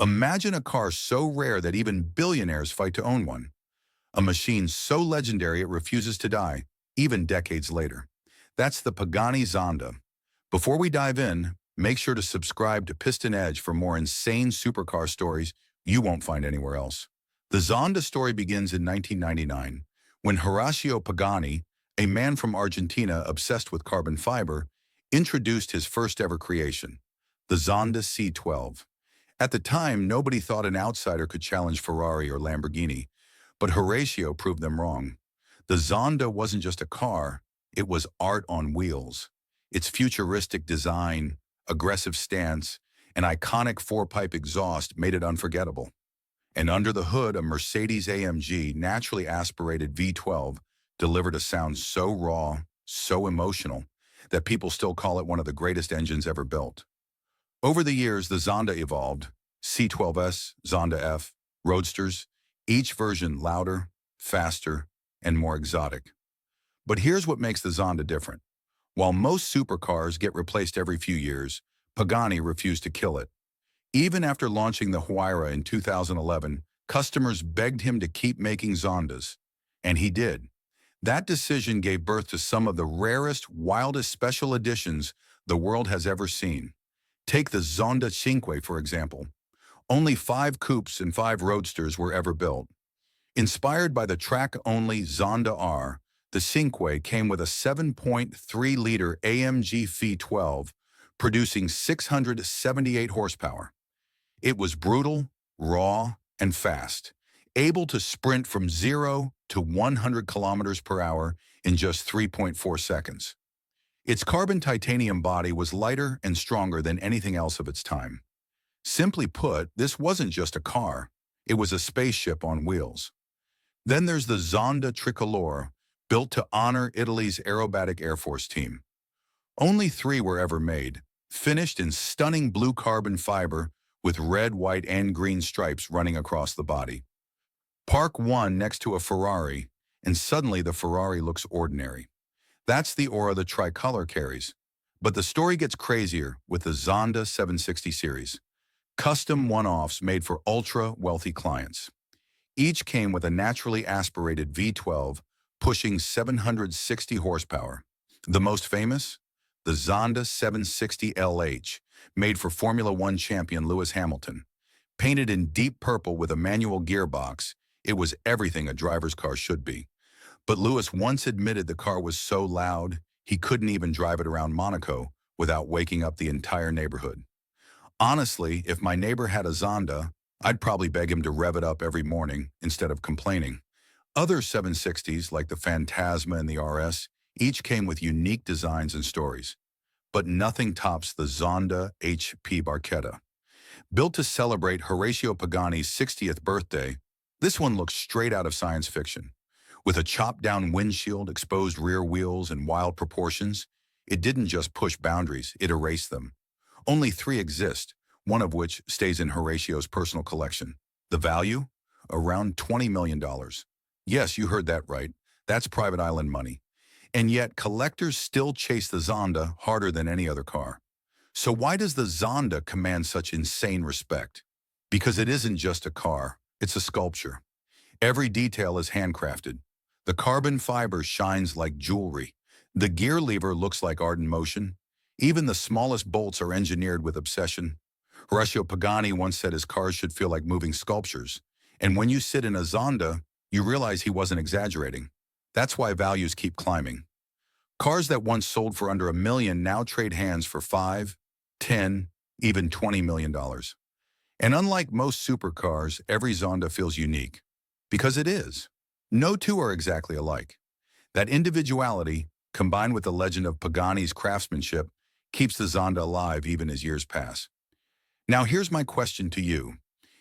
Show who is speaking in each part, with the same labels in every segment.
Speaker 1: Imagine a car so rare that even billionaires fight to own one. A machine so legendary it refuses to die, even decades later. That's the Pagani Zonda. Before we dive in, make sure to subscribe to Piston Edge for more insane supercar stories you won't find anywhere else. The Zonda story begins in 1999, when Horacio Pagani, a man from Argentina obsessed with carbon fiber, introduced his first ever creation, the Zonda C12. At the time, nobody thought an outsider could challenge Ferrari or Lamborghini, but Horatio proved them wrong. The Zonda wasn't just a car, it was art on wheels. Its futuristic design, aggressive stance, and iconic four-pipe exhaust made it unforgettable. And under the hood, a Mercedes-AMG naturally aspirated V12 delivered a sound so raw, so emotional, that people still call it one of the greatest engines ever built. Over the years, the Zonda evolved. C12S, Zonda F, Roadsters, each version louder, faster, and more exotic. But here's what makes the Zonda different. While most supercars get replaced every few years, Pagani refused to kill it. Even after launching the Huayra in 2011, customers begged him to keep making Zondas. And he did. That decision gave birth to some of the rarest, wildest special editions the world has ever seen. Take the Zonda Cinque, for example. Only 5 coupes and 5 roadsters were ever built. Inspired by the track-only Zonda R, the Cinque came with a 7.3-liter AMG V12, producing 678 horsepower. It was brutal, raw, and fast, able to sprint from 0 to 100 kilometers per hour in just 3.4 seconds. Its carbon titanium body was lighter and stronger than anything else of its time. Simply put, this wasn't just a car, it was a spaceship on wheels. Then there's the Zonda Tricolore, built to honor Italy's aerobatic Air Force team. Only 3 were ever made, finished in stunning blue carbon fiber with red, white, and green stripes running across the body. Park one next to a Ferrari, and suddenly the Ferrari looks ordinary. That's the aura the tricolor carries. But the story gets crazier with the Zonda 760 series. Custom one-offs made for ultra-wealthy clients. Each came with a naturally aspirated V12 pushing 760 horsepower. The most famous? The Zonda 760 LH, made for Formula One champion Lewis Hamilton. Painted in deep purple with a manual gearbox, it was everything a driver's car should be. But Lewis once admitted the car was so loud, he couldn't even drive it around Monaco without waking up the entire neighborhood. Honestly, if my neighbor had a Zonda, I'd probably beg him to rev it up every morning instead of complaining. Other 760s, like the Phantasma and the RS, each came with unique designs and stories. But nothing tops the Zonda HP Barchetta. Built to celebrate Horacio Pagani's 60th birthday, this one looks straight out of science fiction. With a chopped-down windshield, exposed rear wheels, and wild proportions, it didn't just push boundaries, it erased them. Only 3 exist, one of which stays in Horacio's personal collection. The value? Around $20 million. Yes, you heard that right. That's private island money. And yet, collectors still chase the Zonda harder than any other car. So why does the Zonda command such insane respect? Because it isn't just a car, it's a sculpture. Every detail is handcrafted. The carbon fiber shines like jewelry. The gear lever looks like art in motion. Even the smallest bolts are engineered with obsession. Horacio Pagani once said his cars should feel like moving sculptures. And when you sit in a Zonda, you realize he wasn't exaggerating. That's why values keep climbing. Cars that once sold for under $1 million now trade hands for $5, $10, even $20 million. And unlike most supercars, every Zonda feels unique. Because it is. No 2 are exactly alike. That individuality, combined with the legend of Pagani's craftsmanship, keeps the Zonda alive even as years pass. Now here's my question to you.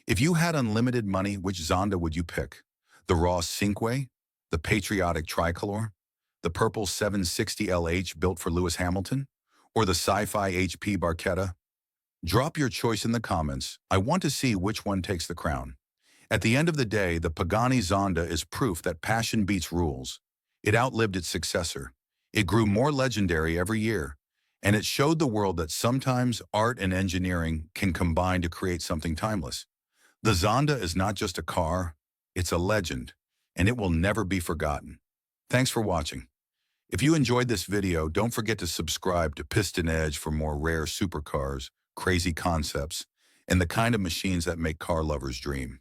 Speaker 1: If you had unlimited money, which Zonda would you pick? The raw Cinque? The patriotic tricolor? The purple 760 LH built for Lewis Hamilton? Or the sci-fi HP Barchetta? Drop your choice in the comments. I want to see which one takes the crown. At the end of the day, the Pagani Zonda is proof that passion beats rules. It outlived its successor. It grew more legendary every year. And it showed the world that sometimes art and engineering can combine to create something timeless. The Zonda is not just a car, it's a legend, and it will never be forgotten. Thanks for watching. If you enjoyed this video, don't forget to subscribe to Piston Edge for more rare supercars, crazy concepts, and the kind of machines that make car lovers dream.